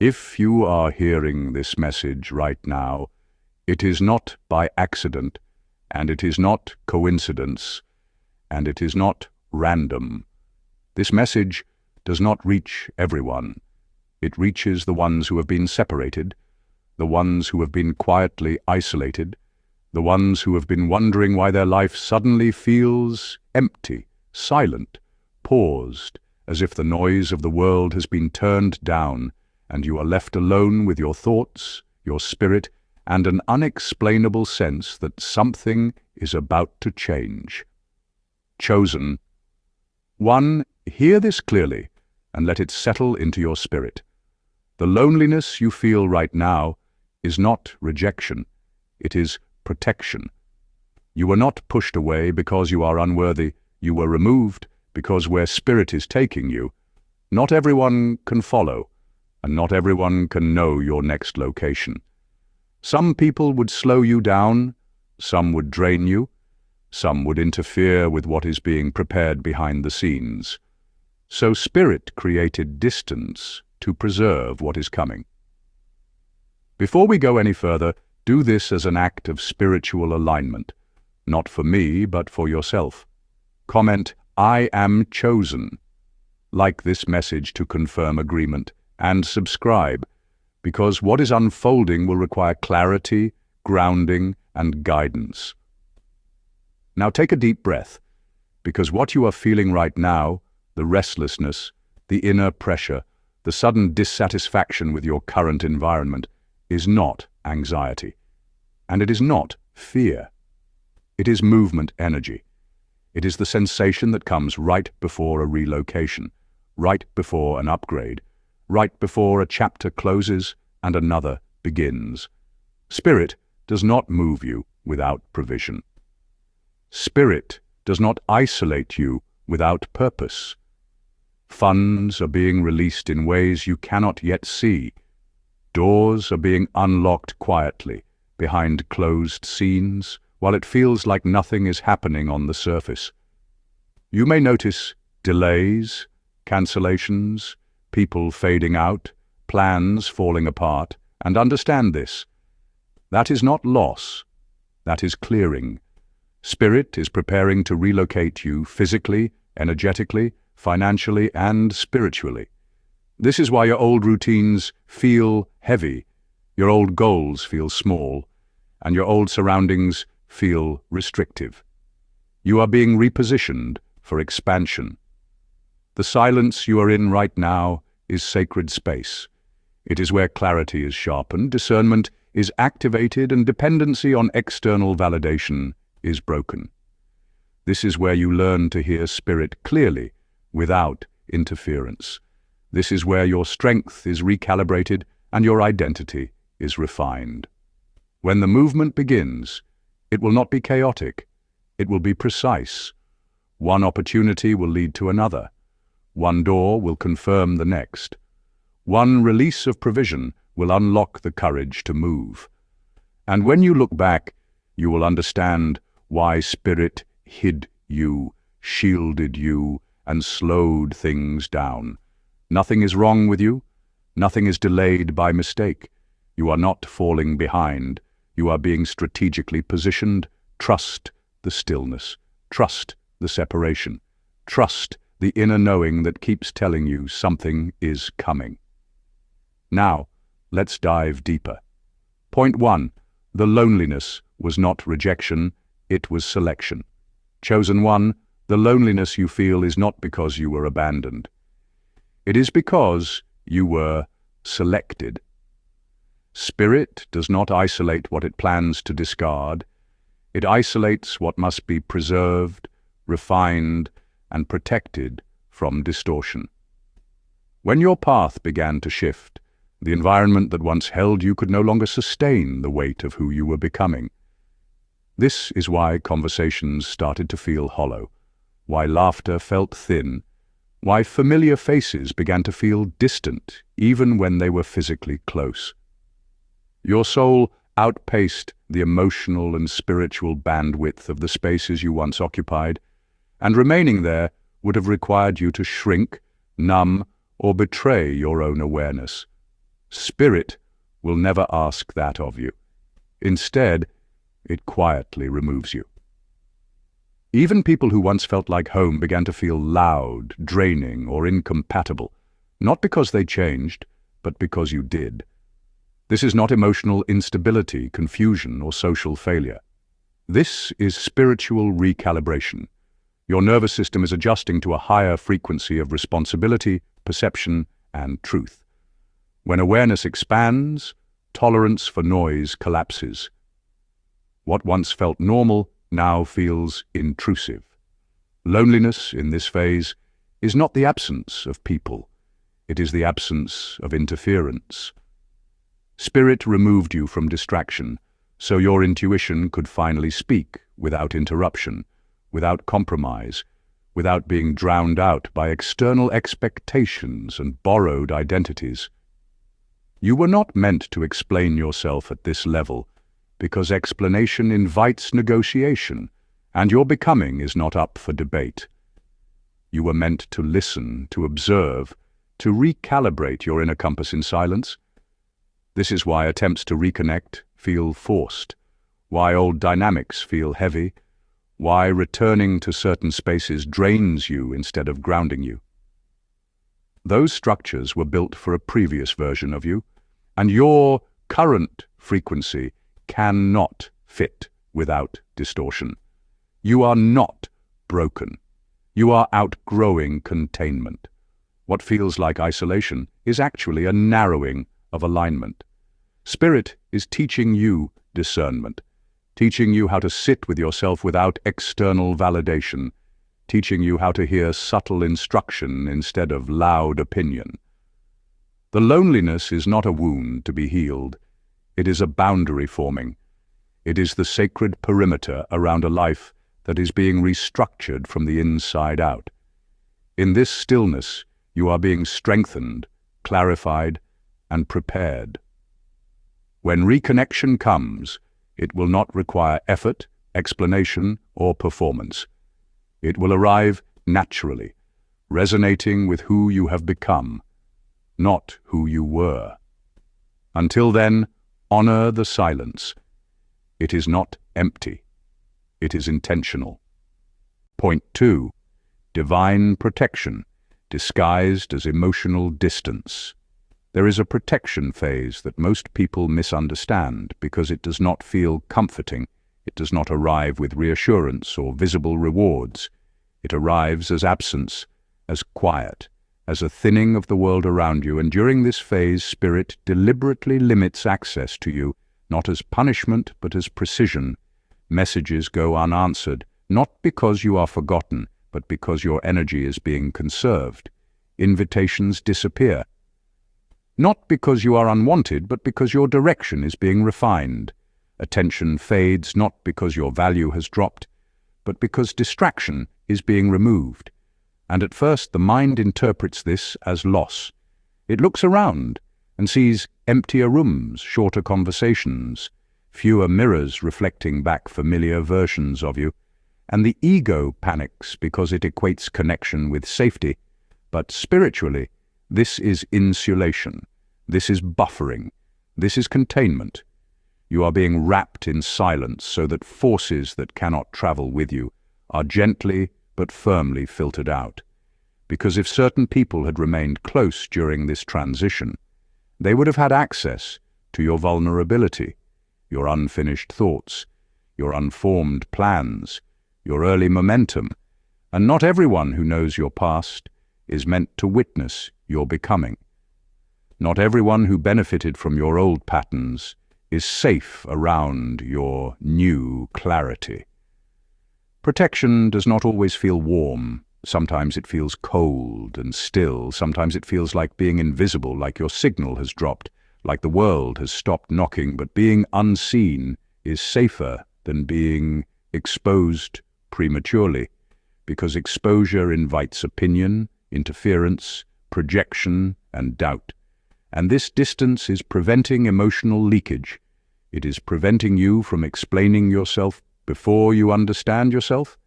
If you are hearing this message right now, it is not by accident, and it is not coincidence, and it is not random. This message does not reach everyone. It reaches the ones who have been separated, the ones who have been quietly isolated, the ones who have been wondering why their life suddenly feels empty, silent, paused, as if the noise of the world has been turned down, and you are left alone with your thoughts, your spirit, and an unexplainable sense that something is about to change. Chosen. 1. Hear this clearly, and let it settle into your spirit. The loneliness you feel right now is not rejection, it is protection. You were not pushed away because you are unworthy, you were removed because where spirit is taking you, not everyone can follow, and not everyone can know your next location. Some people would slow you down, some would drain you, some would interfere with what is being prepared behind the scenes. So spirit created distance to preserve what is coming. Before we go any further, do this as an act of spiritual alignment, not for me, but for yourself. Comment, "I am chosen." Like this message to confirm agreement, and subscribe, because what is unfolding will require clarity, grounding, and guidance. Now take a deep breath, because what you are feeling right now, the restlessness, the inner pressure, the sudden dissatisfaction with your current environment, is not anxiety. And it is not fear. It is movement energy. It is the sensation that comes right before a relocation, right before an upgrade, right before a chapter closes and another begins. Spirit does not move you without provision. Spirit does not isolate you without purpose. Funds are being released in ways you cannot yet see. Doors are being unlocked quietly, behind closed scenes, while it feels like nothing is happening on the surface. You may notice delays, cancellations, people fading out, plans falling apart, and understand this. That is not loss, that is clearing. Spirit is preparing to relocate you physically, energetically, financially, and spiritually. This is why your old routines feel heavy, your old goals feel small, and your old surroundings feel restrictive. You are being repositioned for expansion. The silence you are in right now is sacred space. It is where clarity is sharpened, discernment is activated, and dependency on external validation is broken. This is where you learn to hear spirit clearly, without interference. This is where your strength is recalibrated and your identity is refined. When the movement begins, it will not be chaotic, it will be precise. One opportunity will lead to another. One door will confirm the next. One release of provision will unlock the courage to move. And when you look back, you will understand why spirit hid you, shielded you, and slowed things down. Nothing is wrong with you. Nothing is delayed by mistake. You are not falling behind. You are being strategically positioned. Trust the stillness. Trust the separation. Trust the inner knowing that keeps telling you something is coming. Now, let's dive deeper. Point 1. The loneliness was not rejection, it was selection. Chosen 1. The loneliness you feel is not because you were abandoned. It is because you were selected. Spirit does not isolate what it plans to discard. It isolates what must be preserved, refined, and protected from distortion. When your path began to shift, the environment that once held you could no longer sustain the weight of who you were becoming. This is why conversations started to feel hollow, why laughter felt thin, why familiar faces began to feel distant even when they were physically close. Your soul outpaced the emotional and spiritual bandwidth of the spaces you once occupied, and remaining there would have required you to shrink, numb, or betray your own awareness. Spirit will never ask that of you. Instead, it quietly removes you. Even people who once felt like home began to feel loud, draining, or incompatible, not because they changed, but because you did. This is not emotional instability, confusion, or social failure. This is spiritual recalibration. Your nervous system is adjusting to a higher frequency of responsibility, perception, and truth. When awareness expands, tolerance for noise collapses. What once felt normal now feels intrusive. Loneliness in this phase is not the absence of people. It is the absence of interference. Spirit removed you from distraction, so your intuition could finally speak without interruption, without compromise, without being drowned out by external expectations and borrowed identities. You were not meant to explain yourself at this level, because explanation invites negotiation, and your becoming is not up for debate. You were meant to listen, to observe, to recalibrate your inner compass in silence. This is why attempts to reconnect feel forced, why old dynamics feel heavy, why returning to certain spaces drains you instead of grounding you. Those structures were built for a previous version of you, and your current frequency cannot fit without distortion. You are not broken. You are outgrowing containment. What feels like isolation is actually a narrowing of alignment. Spirit is teaching you discernment, teaching you how to sit with yourself without external validation, teaching you how to hear subtle instruction instead of loud opinion. The loneliness is not a wound to be healed. It is a boundary forming. It is the sacred perimeter around a life that is being restructured from the inside out. In this stillness, you are being strengthened, clarified, and prepared. When reconnection comes, it will not require effort, explanation, or performance. It will arrive naturally, resonating with who you have become, not who you were. Until then, honor the silence. It is not empty. It is intentional. Point 2. Divine protection, disguised as emotional distance. There is a protection phase that most people misunderstand because it does not feel comforting. It does not arrive with reassurance or visible rewards. It arrives as absence, as quiet, as a thinning of the world around you, and during this phase, Spirit deliberately limits access to you, not as punishment but as precision. Messages go unanswered, not because you are forgotten, but because your energy is being conserved. Invitations disappear. Not because you are unwanted, but because your direction is being refined. Attention fades not because your value has dropped, but because distraction is being removed. And at first the mind interprets this as loss. It looks around and sees emptier rooms, shorter conversations, fewer mirrors reflecting back familiar versions of you, and the ego panics because it equates connection with safety. But spiritually, this is insulation. This is buffering. This is containment. You are being wrapped in silence so that forces that cannot travel with you are gently but firmly filtered out. Because if certain people had remained close during this transition, they would have had access to your vulnerability, your unfinished thoughts, your unformed plans, your early momentum, and not everyone who knows your past is meant to witness your becoming. Not everyone who benefited from your old patterns is safe around your new clarity. Protection does not always feel warm. Sometimes it feels cold and still. Sometimes it feels like being invisible, like your signal has dropped, like the world has stopped knocking. But being unseen is safer than being exposed prematurely, because exposure invites opinion, interference, projection, and doubt. And this distance is preventing emotional leakage. It is preventing you from explaining yourself before you understand yourself.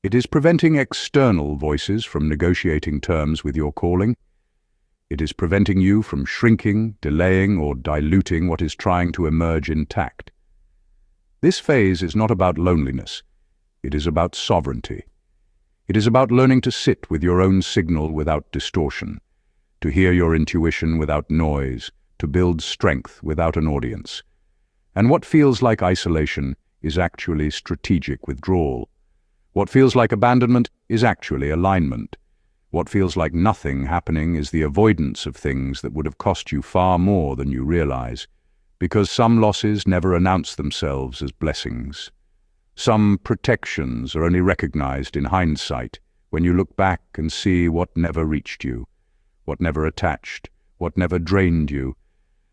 It is preventing external voices from negotiating terms with your calling. It is preventing you from shrinking, delaying, or diluting what is trying to emerge intact. This phase is not about loneliness. It is about sovereignty. It is about learning to sit with your own signal without distortion, to hear your intuition without noise, to build strength without an audience. And what feels like isolation is actually strategic withdrawal. What feels like abandonment is actually alignment. What feels like nothing happening is the avoidance of things that would have cost you far more than you realize, because some losses never announce themselves as blessings. Some protections are only recognized in hindsight, when you look back and see what never reached you, what never attached, what never drained you,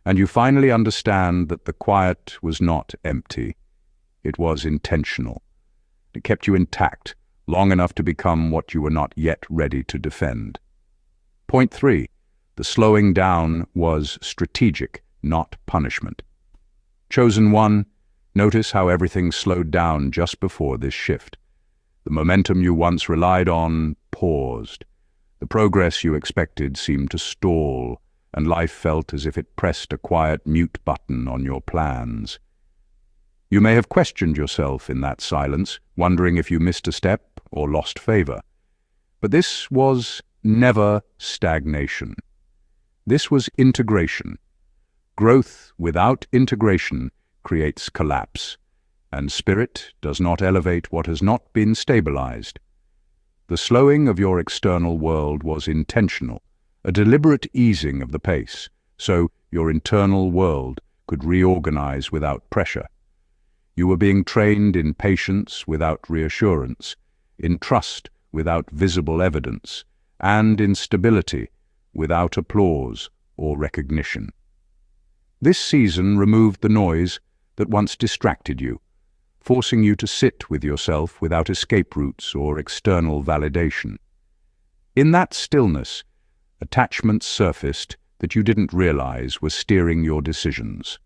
and you finally understand that the quiet was not empty. It was intentional. It kept you intact, long enough to become what you were not yet ready to defend. Point 3. The slowing down was strategic, not punishment. Chosen one, notice how everything slowed down just before this shift. The momentum you once relied on paused. The progress you expected seemed to stall, and life felt as if it pressed a quiet mute button on your plans. You may have questioned yourself in that silence, wondering if you missed a step or lost favor. But this was never stagnation. This was integration. Growth without integration creates collapse, and spirit does not elevate what has not been stabilized. The slowing of your external world was intentional, a deliberate easing of the pace, so your internal world could reorganize without pressure. You were being trained in patience without reassurance, in trust without visible evidence, and in stability without applause or recognition. This season removed the noise that once distracted you, forcing you to sit with yourself without escape routes or external validation. In that stillness, attachments surfaced that you didn't realize were steering your decisions.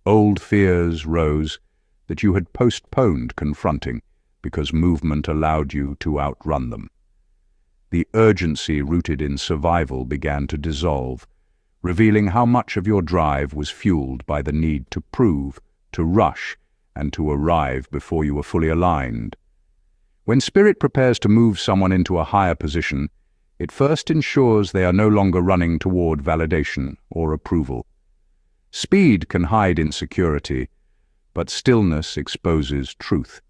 Old fears rose that you had postponed confronting because movement allowed you to outrun them. The urgency rooted in survival began to dissolve, revealing how much of your drive was fueled by the need to prove, to rush, and to arrive before you were fully aligned. When spirit prepares to move someone into a higher position, it first ensures they are no longer running toward validation or approval. Speed can hide insecurity, but stillness exposes truth.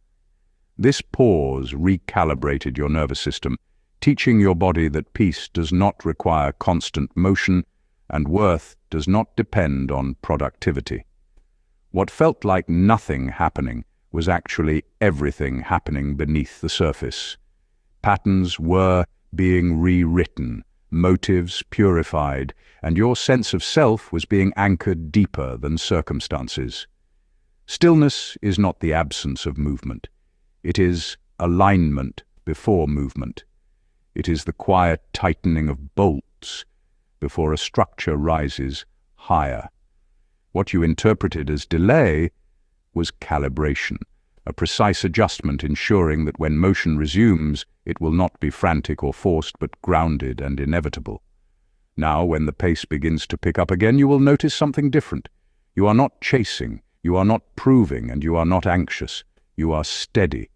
This pause recalibrated your nervous system, teaching your body that peace does not require constant motion and worth does not depend on productivity. What felt like nothing happening was actually everything happening beneath the surface. Patterns were being rewritten, motives purified, and your sense of self was being anchored deeper than circumstances. Stillness is not the absence of movement. It is alignment before movement. It is the quiet tightening of bolts before a structure rises higher. What you interpreted as delay was calibration, a precise adjustment ensuring that when motion resumes, it will not be frantic or forced but grounded and inevitable. Now, when the pace begins to pick up again, you will notice something different. You are not chasing, you are not proving, and you are not anxious. You are steady.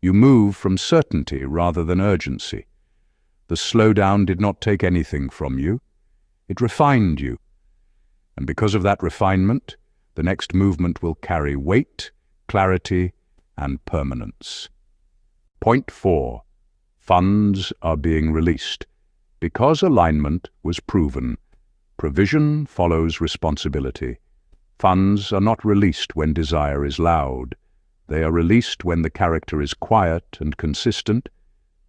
You move from certainty rather than urgency. The slowdown did not take anything from you. It refined you. And because of that refinement, the next movement will carry weight, clarity, and permanence. Point 4. Funds are being released. Because alignment was proven, provision follows responsibility. Funds are not released when desire is loud. They are released when the character is quiet and consistent.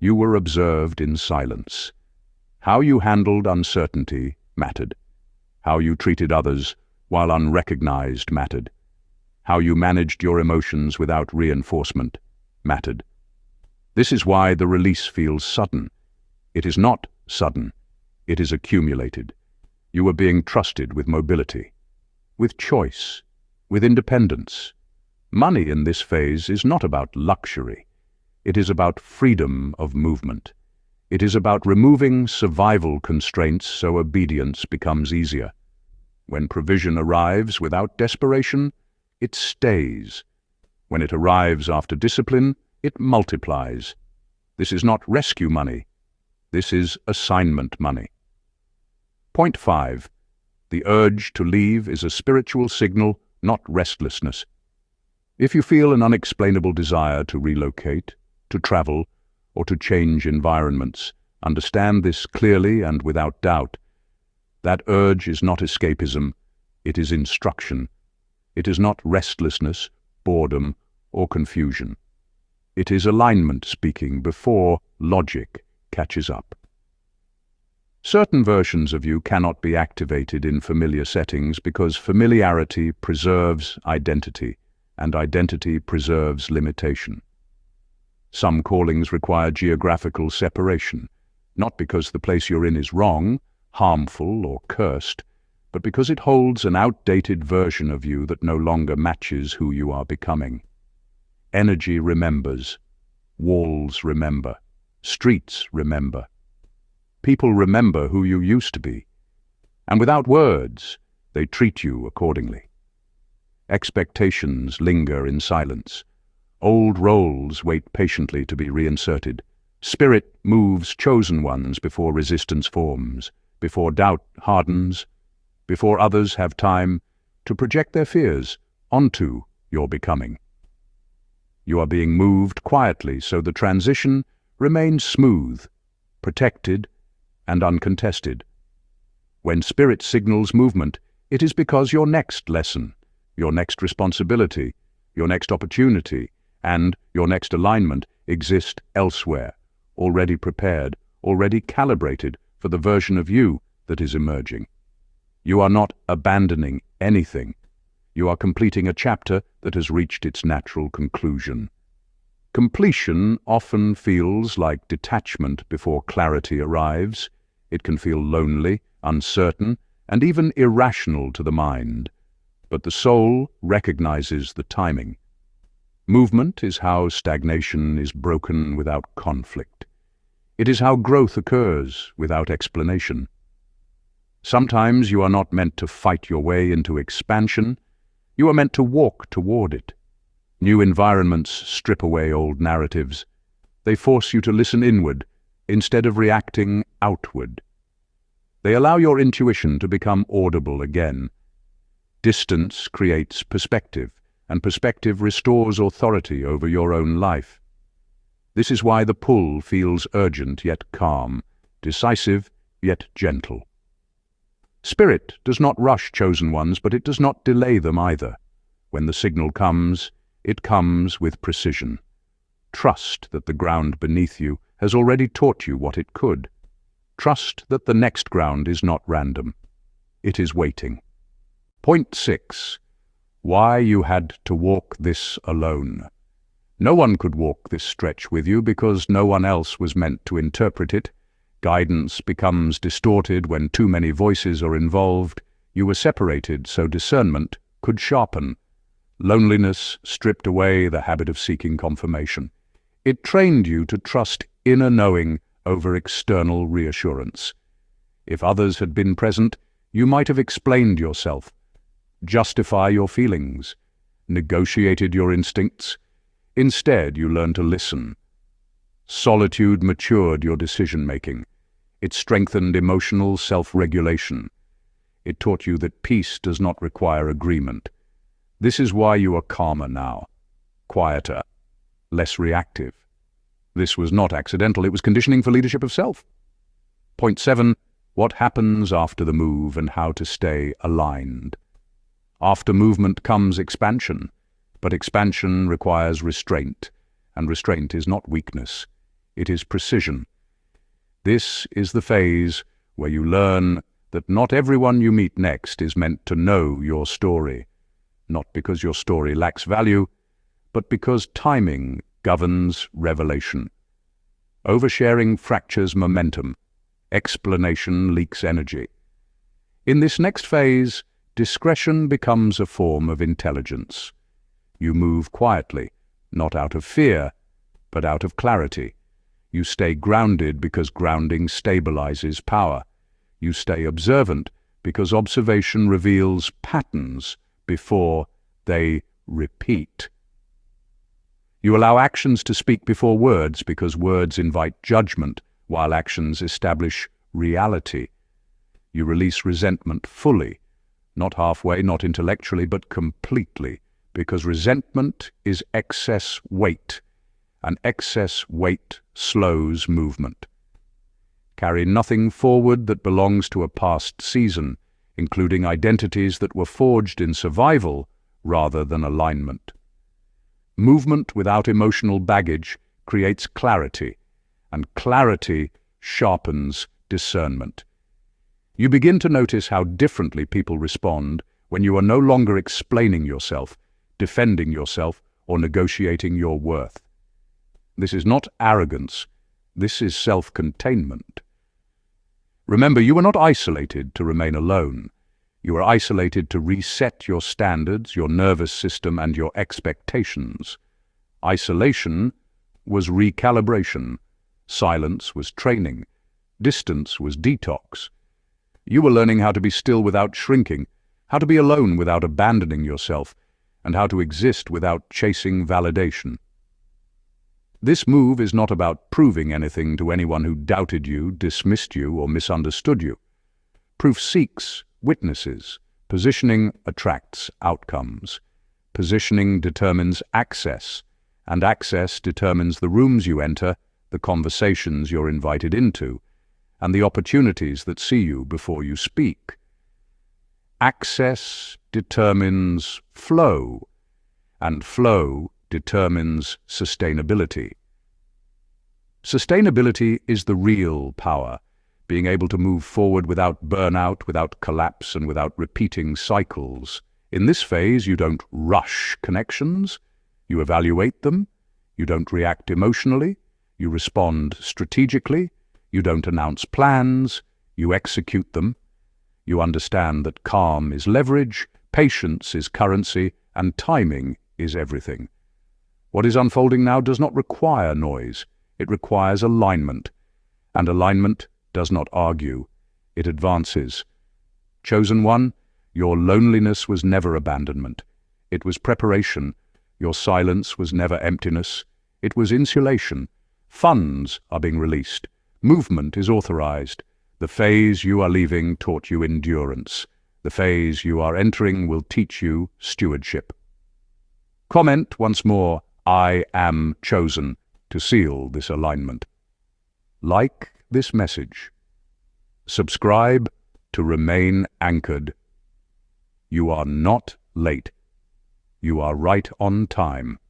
You were observed in silence. How you handled uncertainty mattered. How you treated others while unrecognized mattered. How you managed your emotions without reinforcement mattered. This is why the release feels sudden. It is not sudden. It is accumulated. You are being trusted with mobility, with choice, with independence. Money in this phase is not about luxury. It is about freedom of movement. It is about removing survival constraints so obedience becomes easier. When provision arrives without desperation, it stays. When it arrives after discipline, it multiplies. This is not rescue money. This is assignment money. Point 5. The urge to leave is a spiritual signal, not restlessness. If you feel an unexplainable desire to relocate, to travel, or to change environments, understand this clearly and without doubt. That urge is not escapism, it is instruction. It is not restlessness, boredom, or confusion. It is alignment speaking before logic catches up. Certain versions of you cannot be activated in familiar settings because familiarity preserves identity, and identity preserves limitation. Some callings require geographical separation, not because the place you're in is wrong, harmful, or cursed, but because it holds an outdated version of you that no longer matches who you are becoming. Energy remembers. Walls remember. Streets remember. People remember who you used to be, and without words, they treat you accordingly. Expectations linger in silence. Old roles wait patiently to be reinserted. Spirit moves chosen ones before resistance forms, before doubt hardens, before others have time to project their fears onto your becoming. You are being moved quietly so the transition remains smooth, protected, and uncontested. When spirit signals movement, it is because your next lesson, your next responsibility, your next opportunity, and your next alignment exist elsewhere, already prepared, already calibrated for the version of you that is emerging. You are not abandoning anything. You are completing a chapter that has reached its natural conclusion. Completion often feels like detachment before clarity arrives. It can feel lonely, uncertain, and even irrational to the mind. But the soul recognizes the timing. Movement is how stagnation is broken without conflict. It is how growth occurs without explanation. Sometimes you are not meant to fight your way into expansion. You are meant to walk toward it. New environments strip away old narratives. They force you to listen inward instead of reacting outward. They allow your intuition to become audible again. Distance creates perspective, and perspective restores authority over your own life. This is why the pull feels urgent yet calm, decisive yet gentle. Spirit does not rush chosen ones, but it does not delay them either. When the signal comes, it comes with precision. Trust that the ground beneath you has already taught you what it could. Trust that the next ground is not random. It is waiting. Point 6. Why you had to walk this alone. No one could walk this stretch with you because no one else was meant to interpret it. Guidance becomes distorted when too many voices are involved. You were separated so discernment could sharpen. Loneliness stripped away the habit of seeking confirmation. It trained you to trust inner knowing over external reassurance. If others had been present, you might have explained yourself, justify your feelings, negotiated your instincts. Instead, you learned to listen. Solitude matured your decision-making. It strengthened emotional self-regulation. It taught you that peace does not require agreement. This is why you are calmer now, quieter, less reactive. This was not accidental, it was conditioning for leadership of self. Point 7. What happens after the move and how to stay aligned. After movement comes expansion, but expansion requires restraint, and restraint is not weakness, it is precision. This is the phase where you learn that not everyone you meet next is meant to know your story, not because your story lacks value, but because timing governs revelation. Oversharing fractures momentum. Explanation leaks energy. In this next phase, discretion becomes a form of intelligence. You move quietly, not out of fear, but out of clarity. You stay grounded because grounding stabilizes power. You stay observant because observation reveals patterns before they repeat. You allow actions to speak before words because words invite judgment, while actions establish reality. You release resentment fully, not halfway, not intellectually, but completely, because resentment is excess weight, and excess weight slows movement. Carry nothing forward that belongs to a past season, including identities that were forged in survival rather than alignment. Movement without emotional baggage creates clarity, and clarity sharpens discernment. You begin to notice how differently people respond when you are no longer explaining yourself, defending yourself, or negotiating your worth. This is not arrogance. This is self-containment. Remember, you are not isolated to remain alone. You are isolated to reset your standards, your nervous system, and your expectations. Isolation was recalibration. Silence was training. Distance was detox. You were learning how to be still without shrinking, how to be alone without abandoning yourself, and how to exist without chasing validation. This move is not about proving anything to anyone who doubted you, dismissed you, or misunderstood you. Proof seeks witnesses. Positioning attracts outcomes. Positioning determines access, and access determines the rooms you enter, the conversations you're invited into, and the opportunities that see you before you speak. Access determines flow, and flow determines sustainability. Sustainability is the real power, being able to move forward without burnout, without collapse, and without repeating cycles. In this phase, you don't rush connections, you evaluate them, you don't react emotionally, you respond strategically, you don't announce plans, you execute them. You understand that calm is leverage, patience is currency, and timing is everything. What is unfolding now does not require noise. It requires alignment. And alignment does not argue. It advances. Chosen one, your loneliness was never abandonment. It was preparation. Your silence was never emptiness. It was insulation. Funds are being released. Movement is authorized. The phase you are leaving taught you endurance. The phase you are entering will teach you stewardship. Comment once more, I am chosen, to seal this alignment. Like this message. Subscribe to remain anchored. You are not late. You are right on time.